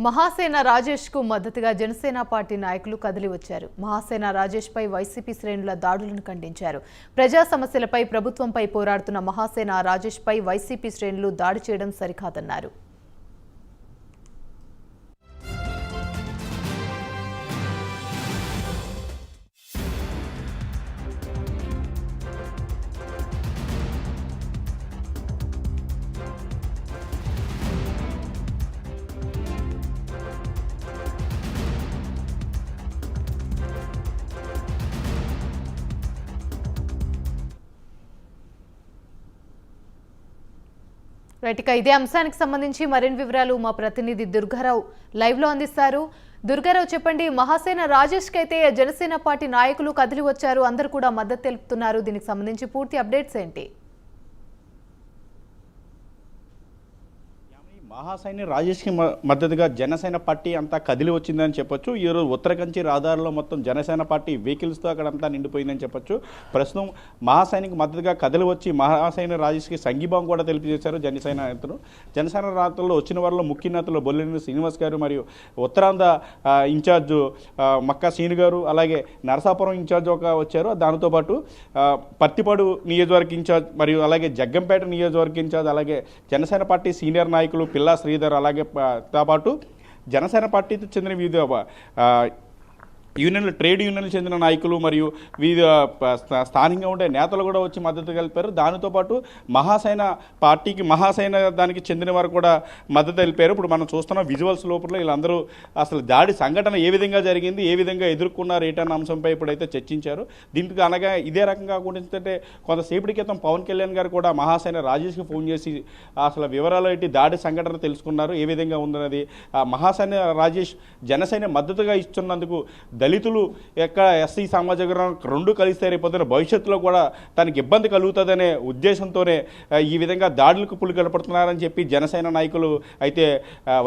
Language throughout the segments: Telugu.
మహాసేన రాజేష్ కు మద్దతుగా జనసేన పార్టీ నాయకులు కదిలి వచ్చారు. మహాసేన రాజేష్ పై వైసీపీ శ్రేణుల దాడులను ఖండించారు. ప్రజా సమస్యలపై ప్రభుత్వంపై పోరాడుతున్న మహాసేన రాజేష్ పై వైసీపీ శ్రేణులు దాడి చేయడం సరికాదన్నారు. రైట్గా ఇదే అంశానికి సంబంధించి మరిన్ని వివరాలు మా ప్రతినిధి దుర్గారావు లైవ్ లో అందిస్తారు. దుర్గారావు, చెప్పండి. మహాసేన రాజేష్ కి అయితే జనసేన పార్టీ నాయకులు కదిలి వచ్చారు, అందరూ కూడా మద్దతు తెలుపుతున్నారు. దీనికి సంబంధించి పూర్తి అప్డేట్స్ ఏంటి? మహాసేన రాజేష్కి మద్దతుగా జనసేన పార్టీ అంతా కదిలి వచ్చిందని చెప్పొచ్చు. ఈరోజు ఉత్తరకంచి రహదారిలో మొత్తం జనసేన పార్టీ వెహికల్స్తో అక్కడంతా నిండిపోయిందని చెప్పొచ్చు. ప్రస్తుతం మహాసేనకి మద్దతుగా కదిలి వచ్చి మహాసేన రాజేష్కి సంఘీభావం కూడా తెలియజేశారు జనసేన నేతలు. జనసేన నేతల్లో వచ్చిన వారిలో ముఖ్య నేతలు బొల్లినేని శ్రీనివాస్ గారు మరియు ఉత్తరాంధ్ర ఇన్ఛార్జు మక్కా సీను గారు, అలాగే నరసాపురం ఇన్ఛార్జ్ ఒక వచ్చారు. దానితో పాటు పత్తిపాడు నియోజకవర్గ ఇన్ఛార్జ్ మరియు అలాగే జగ్గంపేట నియోజకవర్గ ఇన్ఛార్జ్, అలాగే జనసేన పార్టీ సీనియర్ నాయకులు పిల్లా శ్రీధర్, అలాగే తో పాటు జనసేన పార్టీకి చెందిన వివిధ యూనియన్లు, ట్రేడ్ యూనియన్లు చెందిన నాయకులు మరియు వివిధ స్థానికంగా ఉండే నేతలు కూడా వచ్చి మద్దతు తెలిపారు. దానితో పాటు మహాసేన పార్టీకి మహాసేన దానికి చెందిన వారు కూడా మద్దతు తెలిపారు. ఇప్పుడు మనం చూస్తున్న విజువల్స్ లోపల వీళ్ళందరూ అసలు దాడి సంఘటన ఏ విధంగా జరిగింది, ఏ విధంగా ఎదుర్కొన్నారు ఏంటన్న అంశంపై ఇప్పుడైతే చర్చించారు. దీనికి అనగా ఇదే రకంగా కూడా ఏంటంటే కొంతసేపటి క్రితం పవన్ కళ్యాణ్ గారు కూడా మహాసేన రాజేష్కి ఫోన్ చేసి అసలు వివరాలు ఏంటి, దాడి సంఘటన తెలుసుకున్నారు, ఏ విధంగా ఉందన్నది. మహాసేన రాజేష్ జనసేన మద్దతుగా ఇస్తున్నందుకు దళితులు ఎస్సీ సామాజిక రెండు కలిస్తే రేపొద్దున భవిష్యత్తులో కూడా తనకి ఇబ్బంది కలుగుతుందనే ఉద్దేశంతోనే ఈ విధంగా దాడులకు పులికలపడుతున్నారని చెప్పి జనసేన నాయకులు అయితే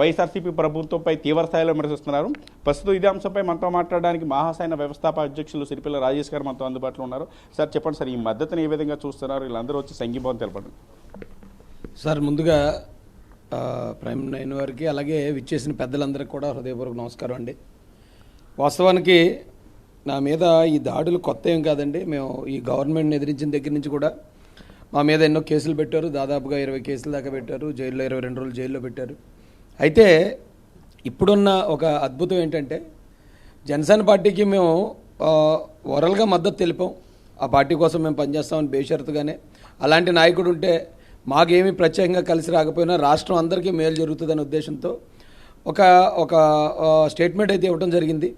వైఎస్ఆర్సీపీ ప్రభుత్వంపై తీవ్రస్థాయిలో విమర్శిస్తున్నారు. ప్రస్తుతం ఇదే అంశంపై మనతో మాట్లాడడానికి మహాసేన వ్యవస్థాపక అధ్యక్షులు సిరిపిల్ల రాజేష్ గారు మనతో అందుబాటులో ఉన్నారు. సార్, చెప్పండి సార్, ఈ మద్దతుని ఏ విధంగా చూస్తున్నారు? వీళ్ళందరూ వచ్చి సంఘీభావం తెలపండి. సార్, ముందుగా ప్రైమ్ 9 వారికి అలాగే విచ్చేసిన పెద్దలందరికీ కూడా హృదయపూర్వక నమస్కారం అండి. వాస్తవానికి నా మీద ఈ దాడులు కొత్త ఏం కాదండి. మేము ఈ గవర్నమెంట్ని ఎదిరించిన దగ్గర నుంచి కూడా మా మీద ఎన్నో కేసులు పెట్టారు. దాదాపుగా 20 కేసుల దాకా పెట్టారు. జైల్లో 22 రోజులు జైల్లో పెట్టారు. అయితే ఇప్పుడున్న ఒక అద్భుతం ఏంటంటే జనసేన పార్టీకి మేము ఓరల్గా మద్దతు తెలిపాం. ఆ పార్టీ కోసం మేము పనిచేస్తామని బేషరతుగానే. అలాంటి నాయకుడు ఉంటే మాకేమీ ప్రత్యేకంగా కలిసి రాకపోయినా రాష్ట్రం అందరికీ మేలు జరుగుతుందనే ఉద్దేశంతో ఒక స్టేట్మెంట్ అయితే ఇవ్వడం జరిగింది.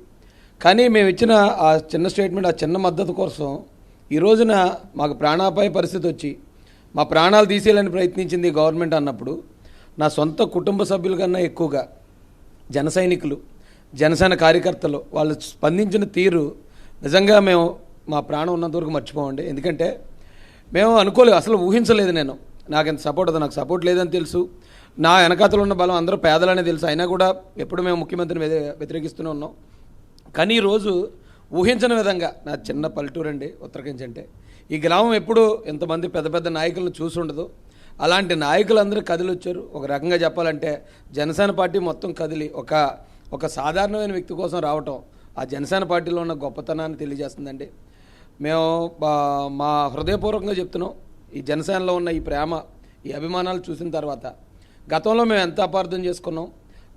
కానీ మేము ఇచ్చిన ఆ చిన్న స్టేట్మెంట్, ఆ చిన్న మద్దతు కోసం ఈ రోజున మాకు ప్రాణాపాయ పరిస్థితి వచ్చి మా ప్రాణాలు తీసేయాలని ప్రయత్నించింది గవర్నమెంట్ అన్నప్పుడు నా సొంత కుటుంబ సభ్యుల కన్నా ఎక్కువగా జన సైనికులు, జనసేన కార్యకర్తలు వాళ్ళు స్పందించిన తీరు నిజంగా మేము మా ప్రాణం ఉన్నంత వరకు మర్చిపోమండి. ఎందుకంటే మేము అనుకోలేదు, అసలు ఊహించలేదు. నాకు ఎంత సపోర్ట్, నాకు సపోర్ట్ లేదని తెలుసు. నా వెనకాతలు ఉన్న బలం అందరూ పేదలనే తెలుసు. అయినా కూడా ఎప్పుడు మేము ముఖ్యమంత్రిని వ్యతిరేకిస్తూనే ఉన్నాం. కానీ ఈరోజు ఊహించని విధంగా, నా చిన్న పల్లెటూరు అండి ఉత్తరకించి అంటే, ఈ గ్రామం ఎప్పుడు ఎంతమంది పెద్ద పెద్ద నాయకులను చూసి ఉండదు. అలాంటి నాయకులందరూ కదిలి వచ్చారు. ఒక రకంగా చెప్పాలంటే జనసేన పార్టీ మొత్తం కదిలి ఒక సాధారణమైన వ్యక్తి కోసం రావటం ఆ జనసేన పార్టీలో ఉన్న గొప్పతనాన్ని తెలియజేస్తుందండి. మేము మా హృదయపూర్వకంగా చెప్తున్నాం, ఈ జనసేనలో ఉన్న ఈ ప్రేమ, ఈ అభిమానాలు చూసిన తర్వాత గతంలో మేము ఎంత అపార్థం చేసుకున్నాం.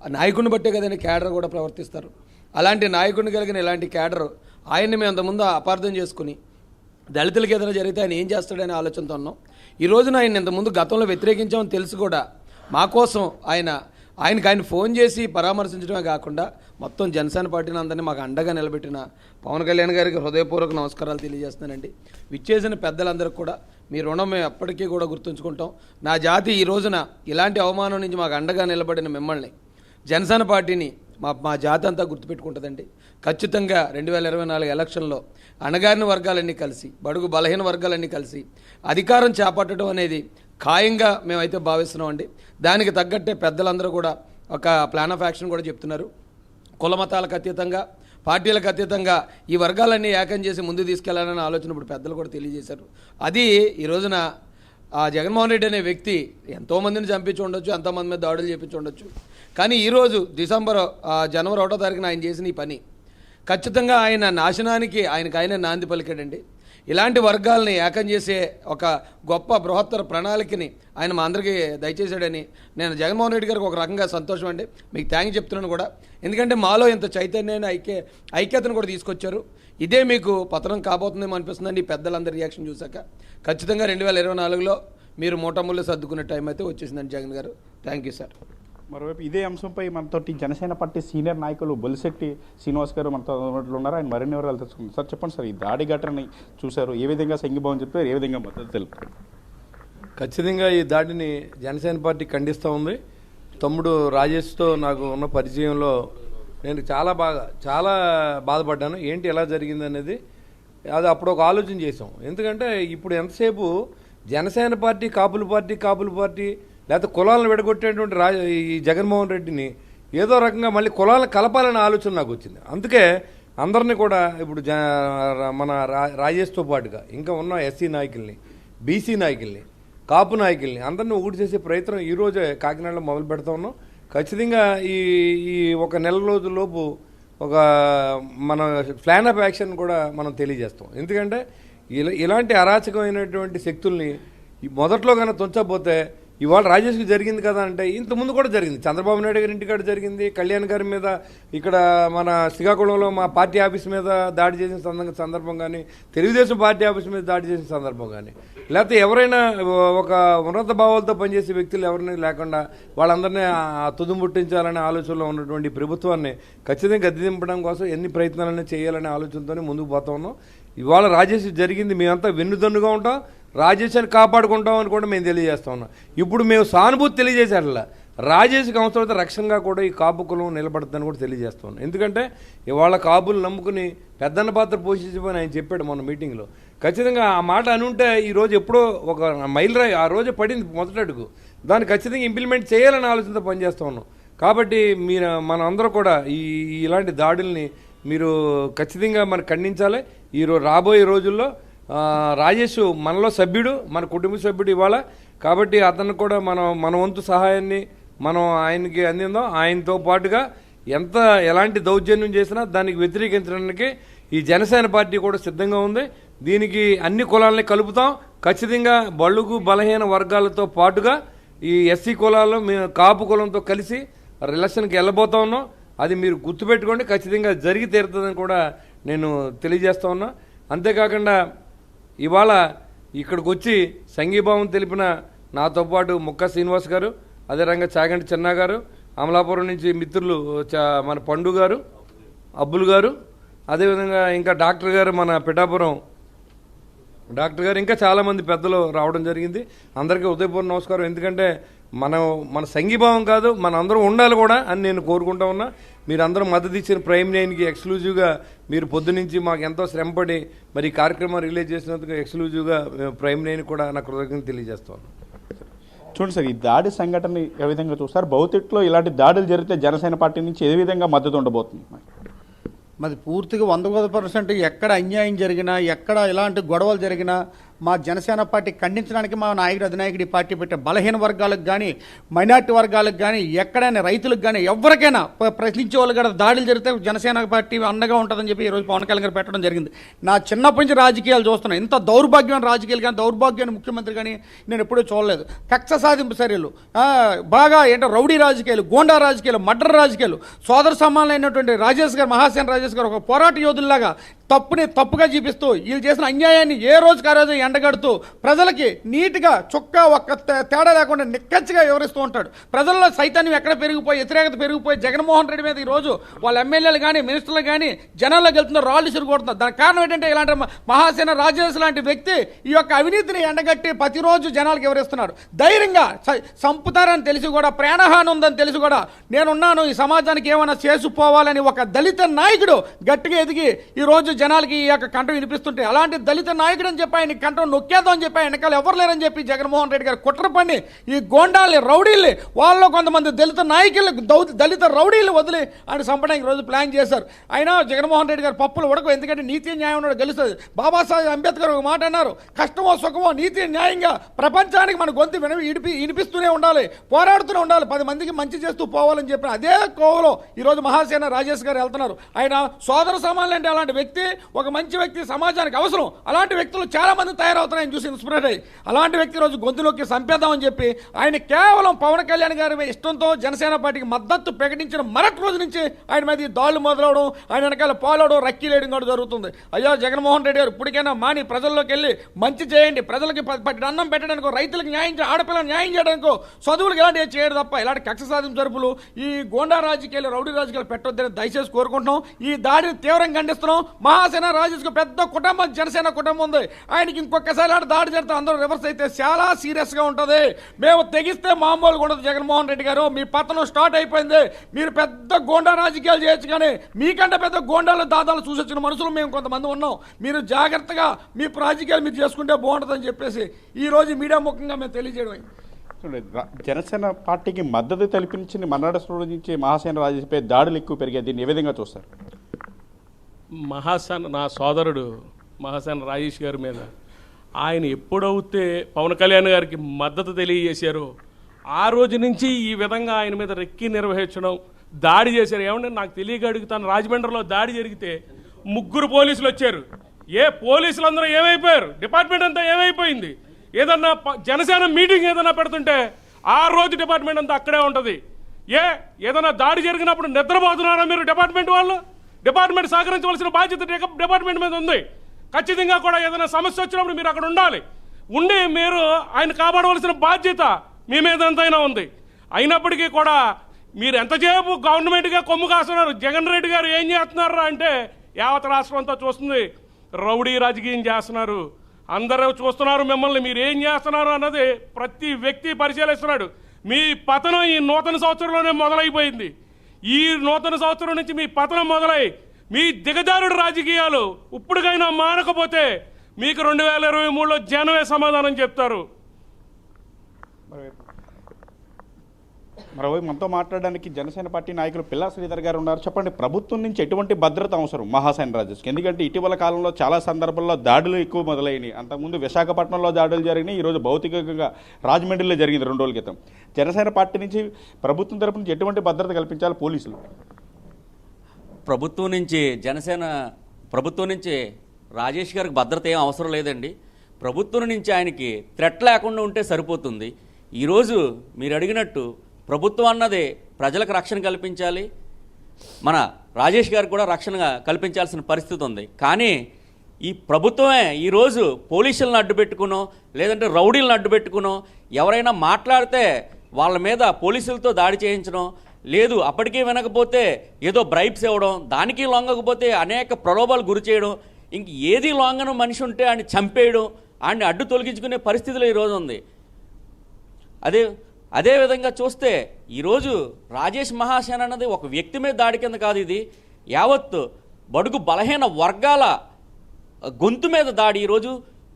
ఆ నాయకుడిని బట్టే కదండి క్యాడర్ కూడా ప్రవర్తిస్తారు. అలాంటి నాయకుడిని కలిగిన ఇలాంటి క్యాడర్ ఆయన్ని మేము అంతకుముందు అపార్థం చేసుకుని దళితులకి ఏదైనా జరిగితే ఆయన ఏం చేస్తాడనే ఆలోచనతో ఉన్నాం. ఈ రోజున ఆయన ఇంతకుముందు గతంలో వ్యతిరేకించామని తెలుసు కూడా మా కోసం ఆయన ఫోన్ చేసి పరామర్శించడమే కాకుండా మొత్తం జనసేన పార్టీని అందరినీ మాకు అండగా నిలబెట్టిన పవన్ కళ్యాణ్ గారికి హృదయపూర్వక నమస్కారాలు తెలియజేస్తున్నానండి. విచ్చేసిన పెద్దలందరికీ కూడా మీ రుణం మేము ఎప్పటికీ కూడా గుర్తుంచుకుంటాం. నా జాతి ఈ రోజున ఇలాంటి అవమానం నుంచి మాకు అండగా నిలబడిన మిమ్మల్ని, జనసేన పార్టీని మా జాతి అంతా గుర్తుపెట్టుకుంటుందండి. ఖచ్చితంగా 2024 ఎలక్షన్లో అణగారిన వర్గాలన్నీ కలిసి, బడుగు బలహీన వర్గాలన్నీ కలిసి అధికారం చేపట్టడం అనేది ఖాయంగా మేమైతే భావిస్తున్నామండి. దానికి తగ్గట్టే పెద్దలందరూ కూడా ఒక ప్లాన్ ఆఫ్ యాక్షన్ కూడా చెప్తున్నారు. కుల మతాలకు అతీతంగా, పార్టీలకు అతీతంగా ఈ వర్గాలన్నీ ఏకం చేసి ముందు తీసుకెళ్లాలనే ఆలోచన ఇప్పుడు పెద్దలు కూడా తెలియజేశారు. అది ఈ రోజున ఆ జగన్మోహన్ రెడ్డి అనే వ్యక్తి ఎంతోమందిని చంపించి ఉండొచ్చు, ఎంతోమంది మీద దాడులు చేపించి ఉండొచ్చు. కానీ ఈరోజు జనవరి 1వ తారీఖున ఆయన చేసిన ఈ పని ఖచ్చితంగా ఆయన నాశనానికి ఆయన నాంది పలికాడండి. ఇలాంటి వర్గాలని ఏకం చేసే ఒక గొప్ప బృహత్తర ప్రణాళికని ఆయన మా అందరికీ దయచేశాడని నేను జగన్మోహన్ రెడ్డి గారికి ఒక రకంగా సంతోషం అండి, మీకు థ్యాంక్ చెప్తున్నాను కూడా. ఎందుకంటే మాలో ఇంత చైతన్యాన్ని ఐక్యతను కూడా తీసుకొచ్చారు. ఇదే మీకు పతనం కాబోతుందేమో అనిపిస్తుందండి ఈ పెద్దలందరి రియాక్షన్ చూశాక. ఖచ్చితంగా 2024లో మీరు మూటముళ్ళు సర్దుకునే టైం అయితే వచ్చేసిందండి జగన్ గారు. Thank you sir. మరోవైపు ఇదే అంశంపై మనతోటి జనసేన పార్టీ సీనియర్ నాయకులు బొలిశెట్టి శ్రీనివాస్ గారు మనతో ఉన్నారు. ఆయన మరిన్ని వివరాలు తెలుసుకుంటారు. సార్ చెప్పండి సార్, ఈ దాడి ఘటనని చూశారు, ఏ విధంగా సంఘీభావం చెప్తారు, ఏ విధంగా మద్దతు తెలుపుతారు? ఖచ్చితంగా ఈ దాడిని జనసేన పార్టీ ఖండిస్తూ ఉంది. తమ్ముడు రాజేష్తో నాకు ఉన్న పరిచయంలో నేను చాలా బాధపడ్డాను. ఏంటి ఎలా జరిగింది అనేది అది అప్పుడు ఒక ఆలోచన చేసాం. ఎందుకంటే ఇప్పుడు ఎంతసేపు జనసేన పార్టీ కాపుల పార్టీ లేకపోతే కులాలను విడగొట్టేటువంటి ఈ జగన్మోహన్ రెడ్డిని ఏదో రకంగా మళ్ళీ కులాలను కలపాలనే ఆలోచన నాకు వచ్చింది. అందుకే అందరినీ కూడా ఇప్పుడు మన రాజేష్తో పాటుగా ఇంకా ఉన్న ఎస్సీ నాయకుల్ని, బీసీ నాయకుల్ని, కాపు నాయకుల్ని అందరినీ ఒకటి చేసే ప్రయత్నం ఈరోజే కాకినాడలో మొదలు పెడతా ఉన్నాం. ఖచ్చితంగా ఈ ఒక నెల రోజుల్లోపు ఒక మన ప్లాన్ ఆఫ్ యాక్షన్ కూడా మనం తెలియజేస్తాం. ఎందుకంటే ఇలాంటి అరాచకమైనటువంటి శక్తుల్ని మొదట్లో కన్నా తుంచకపోతే ఇవాళ రాజేష్కి జరిగింది కదా అంటే ఇంతకుముందు కూడా జరిగింది. చంద్రబాబు నాయుడు గారి ఇంటికాడ జరిగింది, కళ్యాణ్ గారి మీద ఇక్కడ మన శ్రీకాకుళంలో మా పార్టీ ఆఫీస్ మీద దాడి చేసిన సందర్భం కానీ, తెలుగుదేశం పార్టీ ఆఫీస్ మీద దాడి చేసిన సందర్భం కానీ, లేకపోతే ఎవరైనా ఒక ఉన్నత భావాలతో పనిచేసే వ్యక్తులు ఎవరిని లేకుండా వాళ్ళందరినీ తుదుముట్టించాలనే ఆలోచనలో ఉన్నటువంటి ప్రభుత్వాన్ని ఖచ్చితంగా గద్దె దింపడం కోసం ఎన్ని ప్రయత్నాలన్నీ చేయాలనే ఆలోచనతోనే ముందుకు పోతా ఉన్నాం. ఇవాళ రాజేష్ జరిగింది మేమంతా వెన్నుదన్నుగా ఉంటాం, రాజేష్ని కాపాడుకుంటాం అని కూడా మేము తెలియజేస్తా ఉన్నాం. ఇప్పుడు మేము సానుభూతి తెలియజేసేట్లా రాజేష్కి అవసరమైతే రక్షణగా కూడా ఈ కాపు కులం నిలబడుతుందని కూడా తెలియజేస్తా ఉన్నాం. ఎందుకంటే ఇవాళ కాపులు నమ్ముకుని పెద్దన్న పాత్ర పోషించమని ఆయన చెప్పాడు మొన్న మీటింగ్లో. ఖచ్చితంగా ఆ మాట అనుంటే ఈరోజు ఎప్పుడో ఒక మైలురాయి ఆ రోజే పడింది మొదటి అడుగు. దాన్ని ఖచ్చితంగా ఇంప్లిమెంట్ చేయాలని ఆలోచనతో పనిచేస్తూ ఉన్నాం. కాబట్టి మన అందరూ కూడా ఇలాంటి దాడుల్ని మీరు ఖచ్చితంగా మనం ఖండించాలి. రాబోయే రోజుల్లో రాజేష్ మనలో సభ్యుడు, మన కుటుంబ సభ్యుడు ఇవాళ. కాబట్టి అతను కూడా మన వంతు సహాయాన్ని మనం ఆయనకి అందిందాం. ఆయనతో పాటుగా ఎలాంటి దౌర్జన్యం చేసినా దానికి వ్యతిరేకించడానికి ఈ జనసేన పార్టీ కూడా సిద్ధంగా ఉంది. దీనికి అన్ని కులాలని కలుపుతాం. ఖచ్చితంగా బడుగు బలహీన వర్గాలతో పాటుగా ఈ ఎస్సీ కులాల్లో మేము కాపు కులంతో కలిసి రిలేషన్కి వెళ్ళబోతా ఉన్నాం. అది మీరు గుర్తుపెట్టుకోండి, ఖచ్చితంగా జరిగి తీరుతుందని కూడా నేను తెలియజేస్తా ఉన్నా. అంతేకాకుండా ఇవాళ ఇక్కడికి వచ్చి సంఘీభావం తెలిపిన నాతో పాటు ముక్క శ్రీనివాస్ గారు, అదే రంగా చాగంటి చెన్నా గారు, అమలాపురం నుంచి మిత్రులు మన పండు గారు, అబ్బులు గారు, అదేవిధంగా ఇంకా డాక్టర్ గారు, మన పిఠాపురం డాక్టర్ గారు, ఇంకా చాలామంది పెద్దలు రావడం జరిగింది. అందరికీ ఉదయపూర్వ నమస్కారం. ఎందుకంటే మన సంఘీభావం కాదు, మన అందరం ఉండాలి కూడా అని నేను కోరుకుంటా ఉన్నా. మీరందరూ మద్దతు ఇచ్చిన ప్రైమ్ 9కి ఎక్స్క్లూజివ్గా మీరు పొద్దునుంచి మాకు ఎంతో శ్రమపడి మరి ఈ కార్యక్రమం రిలీజ్ చేసినందుకు ఎక్స్క్లూజివ్గా ప్రైమ్ 9 కూడా నాకు కృతజ్ఞతలు తెలియజేస్తాను. చూడండి సార్, ఈ దాడి సంఘటన ఏ విధంగా చూస్తారు? భవిష్యత్తులో ఇలాంటి దాడులు జరిగితే జనసేన పార్టీ నుంచి ఏ విధంగా మద్దతు ఉండబోతుంది? మరి పూర్తిగా 100% ఎక్కడ అన్యాయం జరిగినా, ఎక్కడ ఇలాంటి గొడవలు జరిగినా మా జనసేన పార్టీ ఖండించడానికి మా నాయకుడు అధినాయకుడు ఈ పార్టీ పెట్టే బలహీన వర్గాలకు కానీ, మైనార్టీ వర్గాలకు కానీ, ఎక్కడైనా రైతులకు కానీ, ఎవరికైనా ప్రశ్నించే వాళ్ళు కూడా దాడులు జరిగితే జనసేన పార్టీ అండగా ఉంటుందని చెప్పి ఈరోజు పవన్ కళ్యాణ్ గారు పెట్టడం జరిగింది. నా చిన్నప్పటి నుంచి రాజకీయాలు చూస్తున్నాను. ఇంత దౌర్భాగ్యమైన రాజకీయాలు కానీ, దౌర్భాగ్యమైన ముఖ్యమంత్రి కానీ నేను ఎప్పుడూ చూడలేదు. కక్ష సాధింపు చర్యలు, బాగా రౌడీ రాజకీయాలు, గోండా రాజకీయాలు, మర్డర్ రాజకీయాలు. సోదర సమానమైనటువంటి రాజేష్ గారు, మహాసేన రాజేష్ గారు ఒక పోరాట యోధుల్లాగా తప్పుని తప్పుగా చూపిస్తూ వీళ్ళు చేసిన అన్యాయాన్ని ఏ రోజుకి ఆ రోజు ఎండగడుతూ ప్రజలకి నీట్గా చొక్కా ఒక్క తేడా లేకుండా నిక్కచ్చిగా వివరిస్తూ ఉంటాడు. ప్రజల్లో సైతాన్యం ఎక్కడ పెరిగిపోయి, వ్యతిరేకత పెరిగిపోయి జగన్మోహన్ రెడ్డి మీద ఈరోజు వాళ్ళ ఎమ్మెల్యేలు కానీ, మినిస్టర్లు కానీ జనాల్లోకి వెళ్తున్నారు, రాళ్ళు సిరుగుతున్నారు. దానికి కారణం ఏంటంటే ఇలాంటి మహాసేన రాజేష్ లాంటి వ్యక్తి ఈ యొక్క అవినీతిని ఎండగట్టి ప్రతిరోజు జనాలకు వివరిస్తున్నాడు. ధైర్యంగా చంపుతారని తెలిసి కూడా, ప్రాణహాని ఉందని తెలిసి కూడా నేనున్నాను, ఈ సమాజానికి ఏమైనా చేసుకుపోవాలని ఒక దళిత నాయకుడు గట్టిగా ఎదిగి ఈరోజు జనాలకి ఈ యొక్క కంఠం వినిపిస్తుంటే, అలాంటి దళిత నాయకుడు అని చెప్పి ఆయన కంఠం అంటాం నొక్కేద్దాం అని చెప్పి వెనకాల ఎవరు లేరని చెప్పి జగన్మోహన్ రెడ్డి గారు కుట్ర పని ఈ గోండాల్ని రౌడీల్ని వాళ్ళలో కొంతమంది దళిత నాయకులు దళిత రౌడీలు వదిలి ఆయన చంపడానికి రోజు ప్లాన్ చేశారు. అయినా జగన్మోహన్ రెడ్డి గారు పప్పులు ఉడకవు, ఎందుకంటే నీతి న్యాయం ఉన్నాడు గెలుస్తుంది. బాబాసాహెబ్ అంబేద్కర్ ఒక మాట అన్నారు, కష్టమో సుఖమో నీతి న్యాయంగా ప్రపంచానికి మన గొంతు వినిపిస్తూనే ఉండాలి, పోరాడుతూనే ఉండాలి, 10 మందికి మంచి చేస్తూ పోవాలని చెప్పిన అదే కోవలో ఈరోజు మహాసేన రాజేష్ గారు వెళ్తున్నారు. ఆయన సోదర సమానులు అంటే అలాంటి వ్యక్తి, ఒక మంచి వ్యక్తి సమాజానికి అవసరం. అలాంటి వ్యక్తులు చాలా మంది తయారవుతున్నాయని చూసి ఇన్స్పిరేట్ అయ్యి అలాంటి వ్యక్తి రోజు గొంతులోకి చంపేద్దామని చెప్పి ఆయన కేవలం పవన్ కళ్యాణ్ గారి ఇష్టంతో జనసేన పార్టీకి మద్దతు ప్రకటించిన మరొక రోజు నుంచి ఆయన మీద ఈ దాడులు మొదలవడం, ఆయన వెనకాల పాలవడం, రక్కీలేయడం కూడా జరుగుతుంది. అయ్యా జగన్మోహన్ రెడ్డి గారు ఇప్పటికైనా మాని ప్రజల్లోకి వెళ్ళి మంచి చేయండి, ప్రజలకి అన్నం పెట్టడానికో, రైతులకు న్యాయం ఆడపిల్లలకు న్యాయం చేయడానికో, చదువులకు ఇలాంటివి చేయడం తప్ప ఇలాంటి కక్ష సాధింపు జరుపులు, ఈ గోండా రాజకీయాలు, రౌడీ రాజకీయాలు పెట్టొద్దని దయచేసి కోరుకుంటున్నాం. ఈ దాడిని తీవ్రంగా ఖండిస్తున్నాం. మహాసేన రాజేష్కు పెద్ద కుటుంబం, జనసేన కుటుంబం ఉంది. ఆయనకి ఇంకొకసారి దాడి చేస్తే అందరూ రివర్స్ అయితే చాలా సీరియస్గా ఉంటుంది. మేము తెగిస్తే మామూలుగా ఉండదు. జగన్మోహన్ రెడ్డి గారు మీ పతనం స్టార్ట్ అయిపోయింది. మీరు పెద్ద గోండా రాజకీయాలు చేయొచ్చు, కానీ మీకంటే పెద్ద గోండాలు దాదాలు చూసొచ్చిన మనుషులు మేము కొంతమంది ఉన్నాం. మీరు జాగ్రత్తగా మీ రాజకీయాలు మీరు చేసుకుంటే బాగుంటుందని చెప్పేసి ఈ రోజు మీడియా ముఖంగా మేము తెలియజేయడం. జనసేన పార్టీకి మద్దతు తెలిపించింది మన్నాడు నుంచి మహాసేన రాజేష్పై దాడులు ఎక్కువ పెరిగాయి. దీన్ని ఏ విధంగా చూస్తారు? మహాసేన నా సోదరుడు మహాసేన రాజేష్ గారి మీద ఆయన ఎప్పుడైతే పవన్ కళ్యాణ్ గారికి మద్దతు తెలియజేశారో ఆ రోజు నుంచి ఈ విధంగా ఆయన మీద రెక్కి నిర్వహించడం, దాడి చేశారు. ఏమంటే నాకు తెలియక అడుగుతాను, రాజమండ్రిలో దాడి జరిగితే 3 పోలీసులు వచ్చారు. పోలీసులు అందరూ ఏమైపోయారు? డిపార్ట్మెంట్ అంతా ఏమైపోయింది? ఏదన్నా జనసేన మీటింగ్ ఏదన్నా పెడుతుంటే ఆ రోజు డిపార్ట్మెంట్ అంతా అక్కడే ఉంటుంది. ఏదన్నా దాడి జరిగినప్పుడు నిద్రపోతున్నారా మీరు? డిపార్ట్మెంట్ వాళ్ళు డిపార్ట్మెంట్ సహకరించవలసిన బాధ్యత డిపార్ట్మెంట్ మీద ఉంది. ఖచ్చితంగా కూడా ఏదైనా సమస్య వచ్చినప్పుడు మీరు అక్కడ ఉండి మీరు ఆయన కాపాడవలసిన బాధ్యత మీ మీద ఎంతైనా ఉంది. అయినప్పటికీ కూడా మీరు ఎంతసేపు గవర్నమెంట్గా కొమ్ము కాస్తున్నారు. జగన్ రెడ్డి గారు ఏం చేస్తున్నారు అంటే యావత్ రాష్ట్రం అంతా చూస్తుంది, రౌడీ రాజకీయం చేస్తున్నారు. అందరూ చూస్తున్నారు మిమ్మల్ని, మీరు ఏం చేస్తున్నారు అన్నది ప్రతి వ్యక్తి పరిశీలిస్తున్నాడు. మీ పతనం ఈ నూతన సంవత్సరంలోనే మొదలైపోయింది. ఈ నూతన సంవత్సరం నుంచి మీ పతనం మొదలై మీ దిగజారుడు రాజకీయాలు ఇప్పటికైనా మానకపోతే మీకు 2023లో జనమే సమాధానం చెప్తారు. మరోవైపు మనతో మాట్లాడడానికి జనసేన పార్టీ నాయకులు పిల్లా శ్రీధర్ గారు ఉన్నారు. చెప్పండి, ప్రభుత్వం నుంచి ఎటువంటి భద్రత అవసరం మహాసేన రాజేష్కి? ఎందుకంటే ఇటీవల కాలంలో చాలా సందర్భాల్లో దాడులు ఎక్కువ మొదలైనవి. అంతకుముందు విశాఖపట్నంలో దాడులు జరిగినాయి, ఈరోజు భౌతికంగా రాజమండ్రిలో జరిగింది 2 రోజుల క్రితం. జనసేన పార్టీ నుంచి ప్రభుత్వం తరపు నుంచి ఎటువంటి భద్రత కల్పించాలి పోలీసులు? ప్రభుత్వం నుంచి రాజేష్ గారికి భద్రత ఏం అవసరం లేదండి. ప్రభుత్వం నుంచి ఆయనకి థ్రెట్ లేకుండా ఉంటే సరిపోతుంది. ఈరోజు మీరు అడిగినట్టు ప్రభుత్వం అన్నది ప్రజలకు రక్షణ కల్పించాలి, మన రాజేష్ గారికి కూడా రక్షణ కల్పించాల్సిన పరిస్థితి ఉంది. కానీ ఈ ప్రభుత్వమే ఈరోజు పోలీసులను అడ్డుపెట్టుకునో లేదంటే రౌడీలను అడ్డుపెట్టుకునో ఎవరైనా మాట్లాడితే వాళ్ళ మీద పోలీసులతో దాడి చేయించడం, లేదు అప్పటికీ వినకపోతే ఏదో బ్రైబ్స్ ఇవ్వడం, దానికి లొంగకపోతే అనేక ప్రలోభాలు గురి చేయడం, ఇంక ఏది లొంగను మనిషి ఉంటే ఆయన చంపేయడం, ఆయన్ని అడ్డు తొలగించుకునే పరిస్థితిలో ఈరోజు ఉంది. అదేవిధంగా చూస్తే ఈరోజు రాజేష్ మహాసేన అన్నది ఒక వ్యక్తి మీద దాడి కింద కాదు, ఇది యావత్తు బడుగు బలహీన వర్గాల గొంతు మీద దాడి. ఈరోజు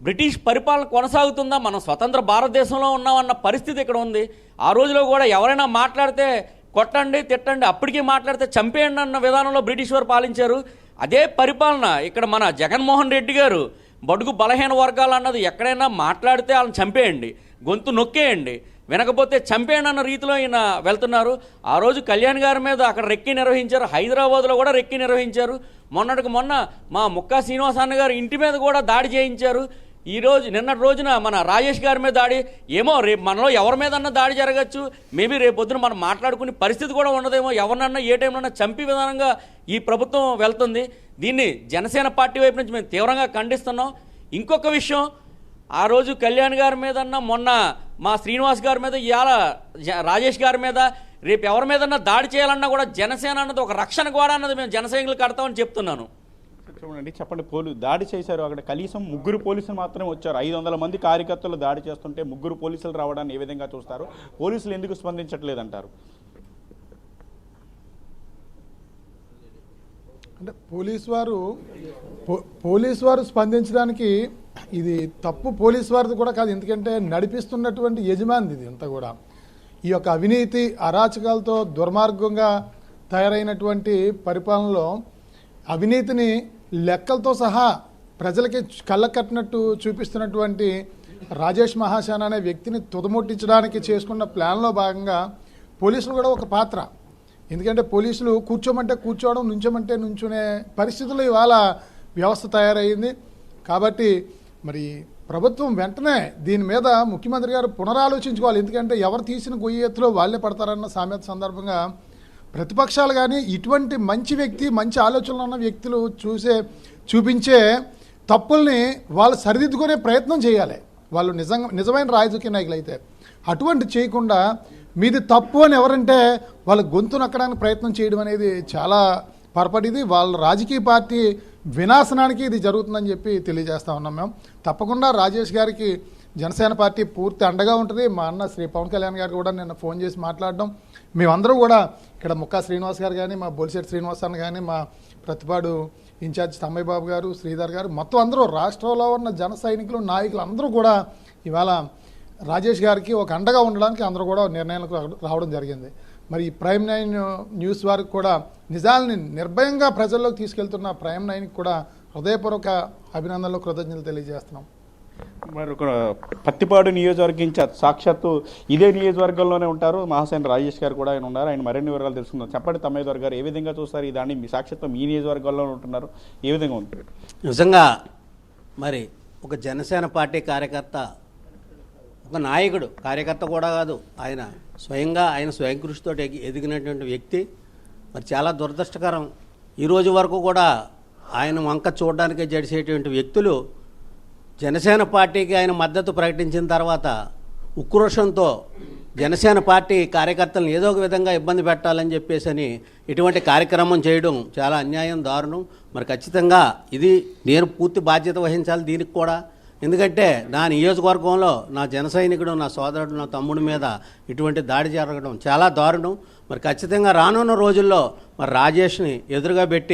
బ్రిటిష్ పరిపాలన కొనసాగుతుందా, మనం స్వతంత్ర భారతదేశంలో ఉన్నామన్న పరిస్థితి ఇక్కడ ఉంది. ఆ రోజులో కూడా ఎవరైనా మాట్లాడితే కొట్టండి తిట్టండి, అప్పటికీ మాట్లాడితే చంపేయండి అన్న విధానంలో బ్రిటిష్ వారు పాలించారు. అదే పరిపాలన ఇక్కడ మన జగన్మోహన్ రెడ్డి గారు బడుగు బలహీన వర్గాలు అన్నది ఎక్కడైనా మాట్లాడితే వాళ్ళని చంపేయండి, గొంతు నొక్కేయండి, వినకపోతే చంపేయండి అన్న రీతిలో ఈయన వెళ్తున్నారు. ఆ రోజు కళ్యాణ్ గారి మీద అక్కడ రెక్కి నిర్వహించారు, హైదరాబాద్లో కూడా రెక్కి నిర్వహించారు. మొన్న మా ముక్కా శ్రీనివాసన్న గారు ఇంటి మీద కూడా దాడి చేయించారు. నిన్నటి రోజున మన రాజేష్ గారి మీద దాడి, ఏమో రేపు మనలో ఎవరి మీదన్నా దాడి జరగచ్చు, మేబీ రేపు పొద్దున మనం మాట్లాడుకునే పరిస్థితి కూడా ఉండదేమో, ఎవరినన్నా ఏ టైంలో చంపే విధానంగా ఈ ప్రభుత్వం వెళ్తుంది. దీన్ని జనసేన పార్టీ వైపు నుంచి మేము తీవ్రంగా ఖండిస్తున్నాం. ఇంకొక విషయం, ఆ రోజు కళ్యాణ్ గారి మీదన్నా మొన్న మా శ్రీనివాస్ గారి మీద ఇవాళ రాజేష్ గారి మీద రేపు ఎవరి మీదన్నా దాడి చేయాలన్నా కూడా జనసేన అన్నది ఒక రక్షణ కూడా అన్నది మేము జనసైనికులు కడతామని చెప్తున్నాను. చూడండి, చెప్పండి, దాడి చేశారు, అక్కడ కనీసం 3 పోలీసులు మాత్రమే వచ్చారు. 500 మంది కార్యకర్తలు దాడి చేస్తుంటే 3 పోలీసులు రావడాన్ని ఏ విధంగా చూస్తారు? పోలీసులు ఎందుకు స్పందించట్లేదంటారు? అంటే పోలీసు వారు స్పందించడానికి ఇది తప్పు పోలీస్ వారిది కూడా కాదు, ఎందుకంటే నడిపిస్తున్నటువంటి యజమానిది ఇది అంతా కూడా. ఈ యొక్క అవినీతి అరాచకాలతో దుర్మార్గంగా తయారైనటువంటి పరిపాలనలో అవినీతిని లెక్కలతో సహా ప్రజలకి కళ్ళకట్టినట్టు చూపిస్తున్నటువంటి రాజేష్ మహాసేన అనే వ్యక్తిని తుదముట్టించడానికి చేసుకున్న ప్లాన్లో భాగంగా పోలీసులు కూడా ఒక పాత్ర. ఎందుకంటే పోలీసులు కూర్చోమంటే కూర్చోవడం, నుంచోమంటే నుంచునే పరిస్థితులు ఇవాళ వ్యవస్థ తయారయ్యింది. కాబట్టి మరి ప్రభుత్వం వెంటనే దీని మీద ముఖ్యమంత్రి గారు పునరాలోచించుకోవాలి. ఎందుకంటే ఎవరు తీసిన గొయ్యి ఎత్తులో వాళ్ళే పడతారన్న సామెత సందర్భంగా ప్రతిపక్షాలు కానీ ఇటువంటి మంచి వ్యక్తి, మంచి ఆలోచనలు ఉన్న వ్యక్తులు చూపించే తప్పుల్ని వాళ్ళు సరిదిద్దుకునే ప్రయత్నం చేయాలి. వాళ్ళు నిజమైన రాజకీయ నాయకులు అయితే అటువంటి చేయకుండా మీది తప్పు అని ఎవరంటే వాళ్ళ గొంతు నక్కడానికి ప్రయత్నం చేయడం అనేది చాలా పొరపాటిది. వాళ్ళ రాజకీయ పార్టీ వినాశనానికి ఇది జరుగుతుందని చెప్పి తెలియజేస్తా ఉన్నాం మేము. తప్పకుండా రాజేష్ గారికి జనసేన పార్టీ పూర్తి అండగా ఉంటుంది. మా అన్న శ్రీ పవన్ కళ్యాణ్ గారు కూడా నిన్న ఫోన్ చేసి మాట్లాడడం, మేమందరూ కూడా ఇక్కడ ముక్కా శ్రీనివాస్ గారు కానీ, మా బొలిశెట్టి శ్రీనివాస్ అన్న కానీ, మా ప్రతిపాడు ఇన్ఛార్జ్ తమ్మయ్య బాబు గారు, శ్రీధర్ గారు, మొత్తం అందరూ రాష్ట్రంలో ఉన్న జన సైనికులు, నాయకులు అందరూ కూడా ఇవాళ రాజేష్ గారికి ఒక అండగా ఉండడానికి అందరూ కూడా నిర్ణయాలకు రావడం జరిగింది. మరి ఈ ప్రైమ్ 9 న్యూస్ వారికి కూడా నిజాలని నిర్భయంగా ప్రజల్లోకి తీసుకెళ్తున్న ప్రైమ్ 9కి కూడా హృదయపూర్వక అభినందనలు, కృతజ్ఞతలు తెలియజేస్తున్నాం. మరి ఒక పత్తిపాడు నియోజకవర్గం ఇన్ఛార్జ్ సాక్షాత్తు ఇదే నియోజకవర్గంలోనే ఉంటారు మహాసేన రాజేష్ గారు కూడా ఆయన ఉన్నారు. ఆయన మరిన్ని వివరాలు తెలుసుకుందాం. చెప్పండి తమ్మయ్య గారు, ఏ విధంగా చూస్తారు ఈ దాన్ని? మీ సాక్షాత్తు మీ నియోజకవర్గంలో ఉంటున్నారు, ఏ విధంగా ఉంటుంది? నిజంగా మరి ఒక జనసేన పార్టీ కార్యకర్త, ఒక నాయకుడు, కార్యకర్త కూడా కాదు, ఆయన స్వయం కృషితో ఎదిగినటువంటి వ్యక్తి. మరి చాలా దురదృష్టకరం, ఈరోజు వరకు కూడా ఆయన వంక చూడడానికే జడిసేటువంటి వ్యక్తులు జనసేన పార్టీకి ఆయన మద్దతు ప్రకటించిన తర్వాత ఉక్రోషంతో జనసేన పార్టీ కార్యకర్తలను ఏదో ఒక విధంగా ఇబ్బంది పెట్టాలని చెప్పేసి ఇటువంటి కార్యక్రమం చేయడం చాలా అన్యాయం, దారుణం. మరి ఖచ్చితంగా ఇది నేను పూర్తి బాధ్యత వహించాలి దీనికి కూడా. ఎందుకంటే నా నియోజకవర్గంలో నా జన సైనికుడు, నా సోదరుడు, నా తమ్ముడి మీద ఇటువంటి దాడి జరగడం చాలా దారుణం. మరి ఖచ్చితంగా రానున్న రోజుల్లో మరి రాజేష్ని ఎదురుగా పెట్టి